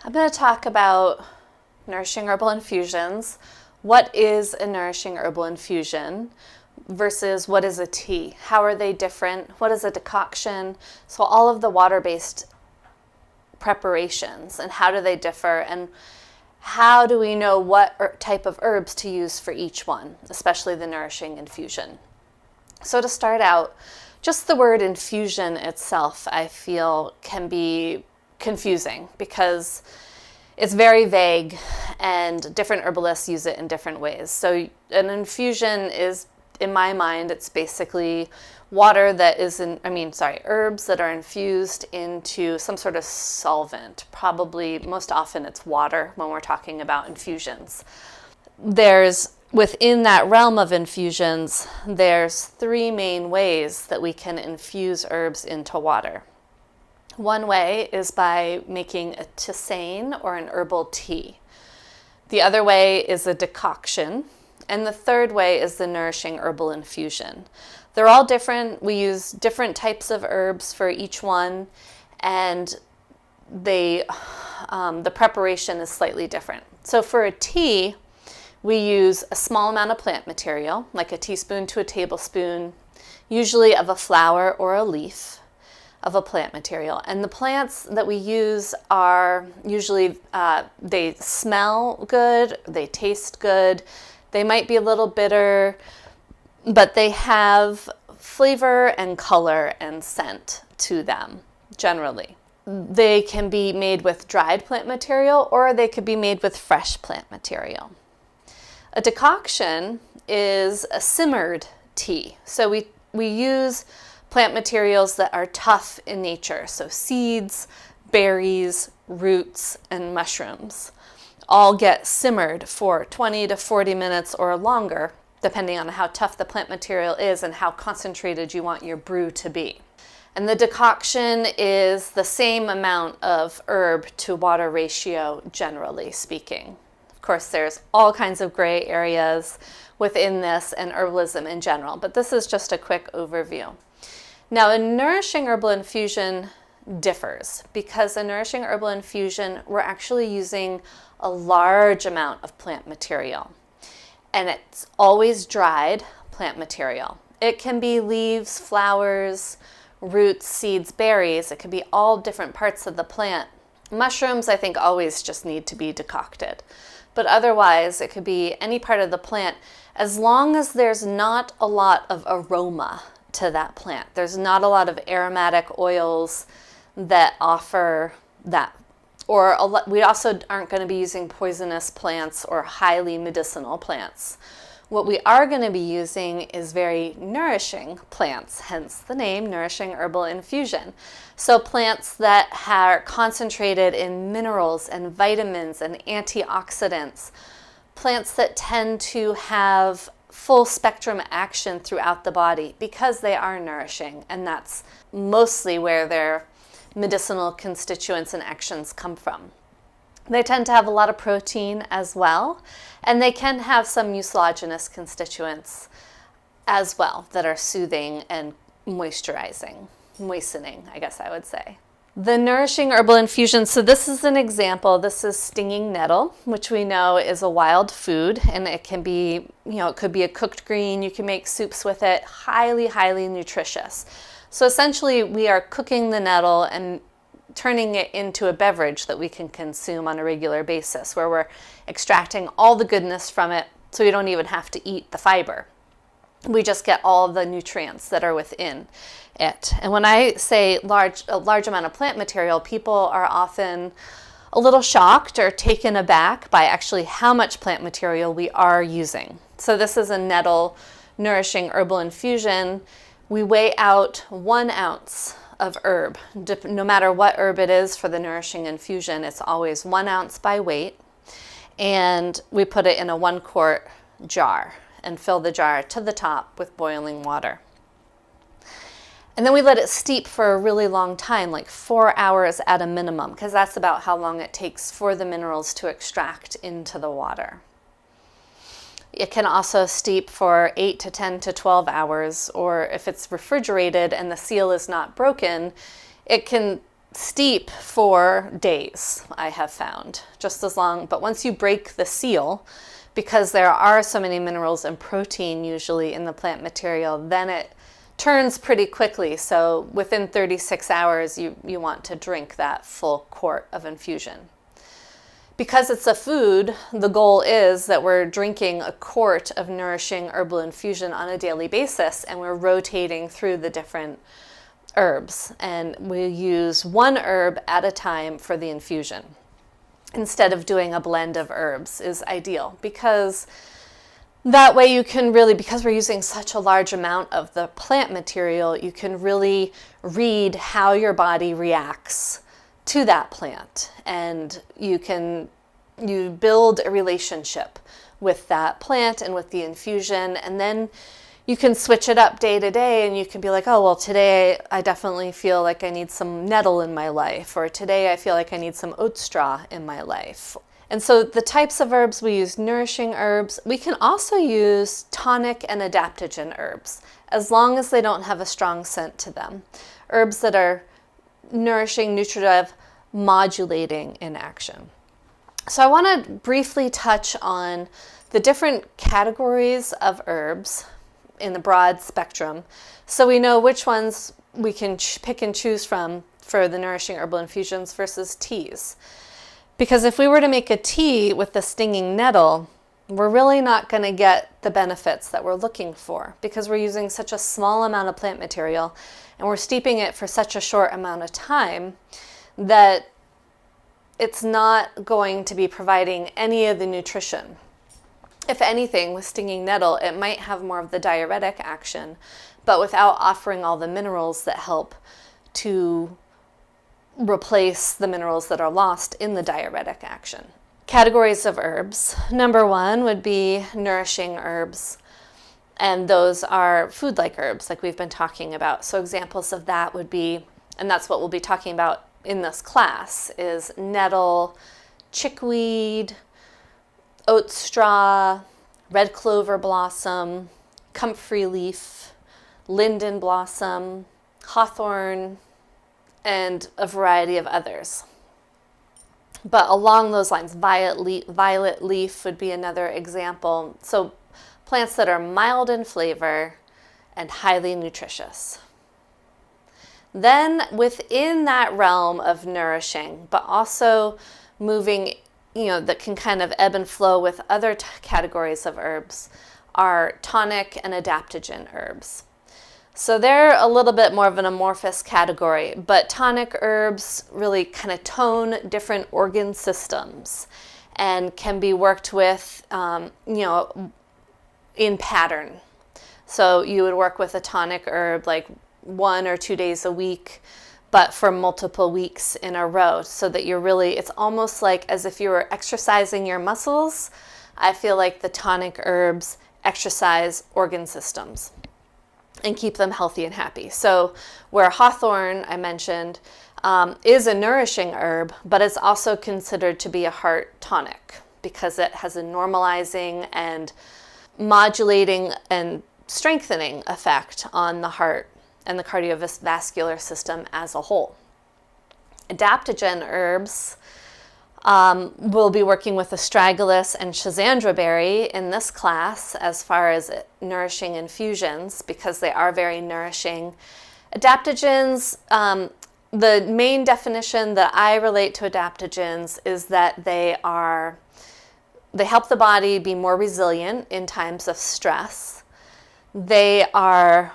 I'm going to talk about nourishing herbal infusions. What is a nourishing herbal infusion versus what is a tea? How are they different? What is a decoction? So all of the water-based preparations and how do they differ, and how do we know what type of herbs to use for each one, especially the nourishing infusion. So to start out, just the word infusion itself, I feel, can be confusing because it's very vague and different herbalists use it in different ways. So an infusion is, in my mind, it's basically water that is herbs that are infused into some sort of solvent. Probably most often it's water when we're talking about infusions. Within that realm of infusions, there's three main ways that we can infuse herbs into water. One way is by making a tisane or an herbal tea. The other way is a decoction. And the third way is the nourishing herbal infusion. They're all different. We use different types of herbs for each one, and the preparation is slightly different. So for a tea, we use a small amount of plant material, like a teaspoon to a tablespoon, usually of a flower or a leaf of a plant material. And the plants that we use are usually, they smell good, they taste good, they might be a little bitter, but they have flavor and color and scent to them, generally. They can be made with dried plant material, or they could be made with fresh plant material. A decoction is a simmered tea. So we use plant materials that are tough in nature. So seeds, berries, roots, and mushrooms all get simmered for 20 to 40 minutes or longer, depending on how tough the plant material is and how concentrated you want your brew to be. And the decoction is the same amount of herb to water ratio, generally speaking. Of course, there's all kinds of gray areas within this and herbalism in general, but this is just a quick overview. Now, a nourishing herbal infusion differs because a nourishing herbal infusion, we're actually using a large amount of plant material, and it's always dried plant material. It can be leaves, flowers, roots, seeds, berries. It could be all different parts of the plant. Mushrooms, I think, always just need to be decocted. But otherwise, it could be any part of the plant, as long as there's not a lot of aroma to that plant. There's not a lot of aromatic oils that offer that. We also aren't going to be using poisonous plants or highly medicinal plants. What we are going to be using is very nourishing plants, hence the name Nourishing Herbal Infusion. So plants that are concentrated in minerals and vitamins and antioxidants, plants that tend to have full spectrum action throughout the body because they are nourishing, and that's mostly where their medicinal constituents and actions come from. They tend to have a lot of protein as well, and they can have some mucilaginous constituents as well that are soothing and moisturizing, moistening, I guess I would say. The nourishing herbal infusion, so this is an example. This is stinging nettle, which we know is a wild food, and it can be, it could be a cooked green. You can make soups with it, highly, highly nutritious. So essentially, we are cooking the nettle and turning it into a beverage that we can consume on a regular basis, where we're extracting all the goodness from it, so we don't even have to eat the fiber. We just get all the nutrients that are within it. And when I say a large amount of plant material, people are often a little shocked or taken aback by actually how much plant material we are using. So this is a nettle nourishing herbal infusion. We weigh out 1 ounce of herb. No matter what herb it is for the nourishing infusion, it's always 1 ounce by weight. And we put it in a 1 quart jar and fill the jar to the top with boiling water. And then we let it steep for a really long time, like 4 hours at a minimum, because that's about how long it takes for the minerals to extract into the water. It can also steep for 8 to 10 to 12 hours, or if it's refrigerated and the seal is not broken, it can steep for days, I have found, just as long. But once you break the seal, because there are so many minerals and protein usually in the plant material, then it turns pretty quickly. So within 36 hours, you want to drink that full quart of infusion. Because it's a food, the goal is that we're drinking a quart of nourishing herbal infusion on a daily basis, and we're rotating through the different herbs. And we use one herb at a time for the infusion. Instead of doing a blend of herbs is ideal, because that way you can really, because we're using such a large amount of the plant material, you can really read how your body reacts to that plant, and you build a relationship with that plant and with the infusion, and then you can switch it up day to day, and you can be like, oh, well, today I definitely feel like I need some nettle in my life, or today I feel like I need some oat straw in my life. And so the types of herbs we use, nourishing herbs. We can also use tonic and adaptogen herbs, as long as they don't have a strong scent to them. Herbs that are nourishing, nutritive, modulating in action. So I want to briefly touch on the different categories of herbs in the broad spectrum, so we know which ones we can pick and choose from for the nourishing herbal infusions versus teas. Because if we were to make a tea with the stinging nettle, we're really not going to get the benefits that we're looking for, because we're using such a small amount of plant material and we're steeping it for such a short amount of time that it's not going to be providing any of the nutrition. If anything, with stinging nettle, it might have more of the diuretic action, but without offering all the minerals that help to replace the minerals that are lost in the diuretic action. Categories of herbs. Number one would be nourishing herbs, and those are food-like herbs like we've been talking about. So examples of that would be, and that's what we'll be talking about in this class, is nettle, chickweed, oat straw, red clover blossom, comfrey leaf, linden blossom, hawthorn, and a variety of others. But along those lines, violet leaf would be another example. So plants that are mild in flavor and highly nutritious. Then within that realm of nourishing, but also moving, that can kind of ebb and flow with other categories of herbs, are tonic and adaptogen herbs. So they're a little bit more of an amorphous category, but tonic herbs really kind of tone different organ systems and can be worked with, in pattern. So you would work with a tonic herb like 1 or 2 days a week, but for multiple weeks in a row, so that it's almost like as if you were exercising your muscles. I feel like the tonic herbs exercise organ systems and keep them healthy and happy. So where hawthorn, I mentioned, is a nourishing herb, but it's also considered to be a heart tonic because it has a normalizing and modulating and strengthening effect on the heart and the cardiovascular system as a whole. Adaptogen herbs, we'll be working with astragalus and schizandra berry in this class as far as nourishing infusions, because they are very nourishing. Adaptogens, the main definition that I relate to adaptogens is that they help the body be more resilient in times of stress. They are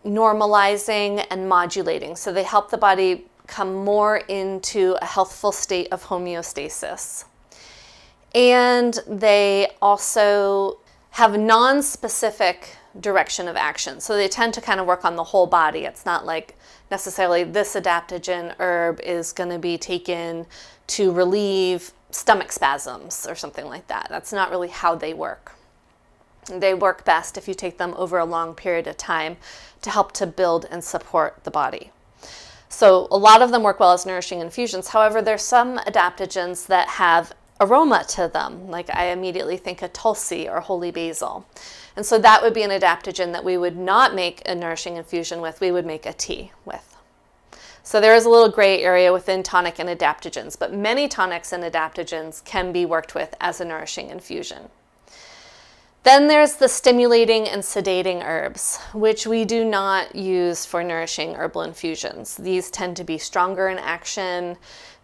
normalizing and modulating. So they help the body come more into a healthful state of homeostasis. And they also have non-specific direction of action. So they tend to kind of work on the whole body. It's not like necessarily this adaptogen herb is going to be taken to relieve stomach spasms or something like that. That's not really how they work. They work best if you take them over a long period of time to help to build and support the body. So a lot of them work well as nourishing infusions. However, there's some adaptogens that have aroma to them. Like I immediately think of tulsi or holy basil. And so that would be an adaptogen that we would not make a nourishing infusion with, we would make a tea with. So there is a little gray area within tonic and adaptogens, but many tonics and adaptogens can be worked with as a nourishing infusion. Then there's the stimulating and sedating herbs, which we do not use for nourishing herbal infusions. These tend to be stronger in action.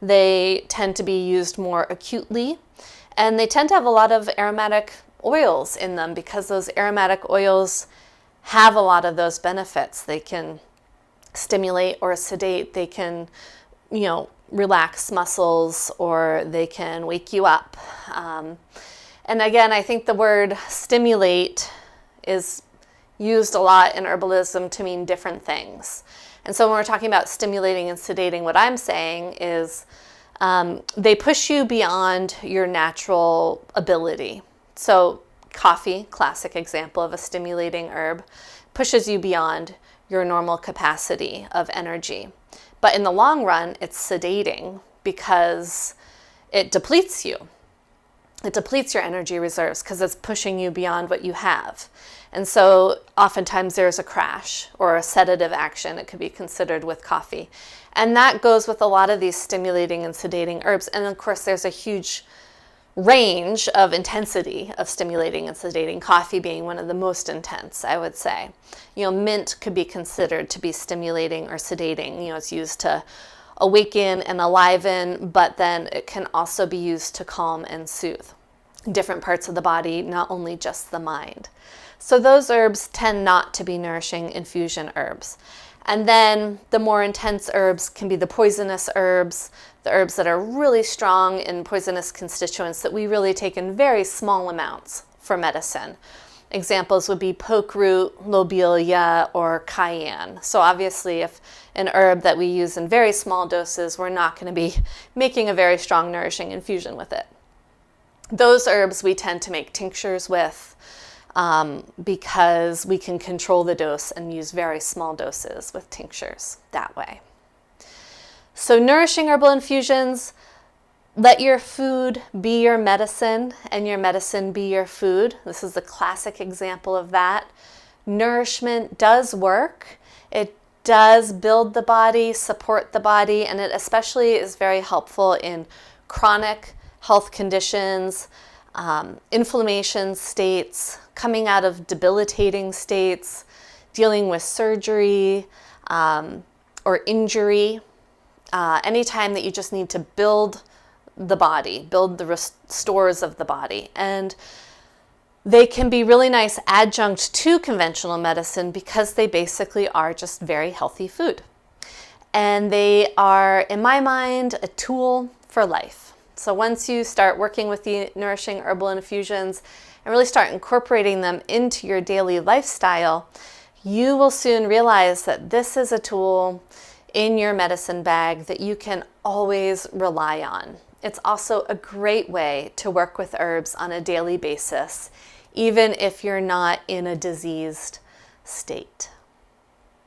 They tend to be used more acutely, and they tend to have a lot of aromatic oils in them because those aromatic oils have a lot of those benefits. They can stimulate or sedate. They can, relax muscles, or they can wake you up. And again, I think the word stimulate is used a lot in herbalism to mean different things. And so when we're talking about stimulating and sedating, what I'm saying is they push you beyond your natural ability. So coffee, classic example of a stimulating herb, pushes you beyond your normal capacity of energy. But in the long run, it's sedating because it depletes you. It depletes your energy reserves because it's pushing you beyond what you have. And so oftentimes there's a crash or a sedative action, it could be considered, with coffee. And that goes with a lot of these stimulating and sedating herbs. And of course, there's a huge range of intensity of stimulating and sedating, coffee being one of the most intense, I would say. Mint could be considered to be stimulating or sedating. It's used to awaken and enliven, but then it can also be used to calm and soothe different parts of the body, not only just the mind. So those herbs tend not to be nourishing infusion herbs. And then the more intense herbs can be the poisonous herbs, the herbs that are really strong in poisonous constituents that we really take in very small amounts for medicine. Examples would be poke root, lobelia, or cayenne. So obviously if an herb that we use in very small doses, we're not going to be making a very strong nourishing infusion with it. Those herbs we tend to make tinctures with because we can control the dose and use very small doses with tinctures that way. So nourishing herbal infusions, let your food be your medicine and your medicine be your food. This is a classic example of that. Nourishment does work. It does build the body, support the body, and it especially is very helpful in chronic health conditions, inflammation states, coming out of debilitating states, dealing with surgery or injury, anytime that you just need to build the body, build the stores of the body. And they can be really nice adjunct to conventional medicine because they basically are just very healthy food. And they are, in my mind, a tool for life. So once you start working with the nourishing herbal infusions and really start incorporating them into your daily lifestyle, you will soon realize that this is a tool in your medicine bag that you can always rely on. It's also a great way to work with herbs on a daily basis, even if you're not in a diseased state.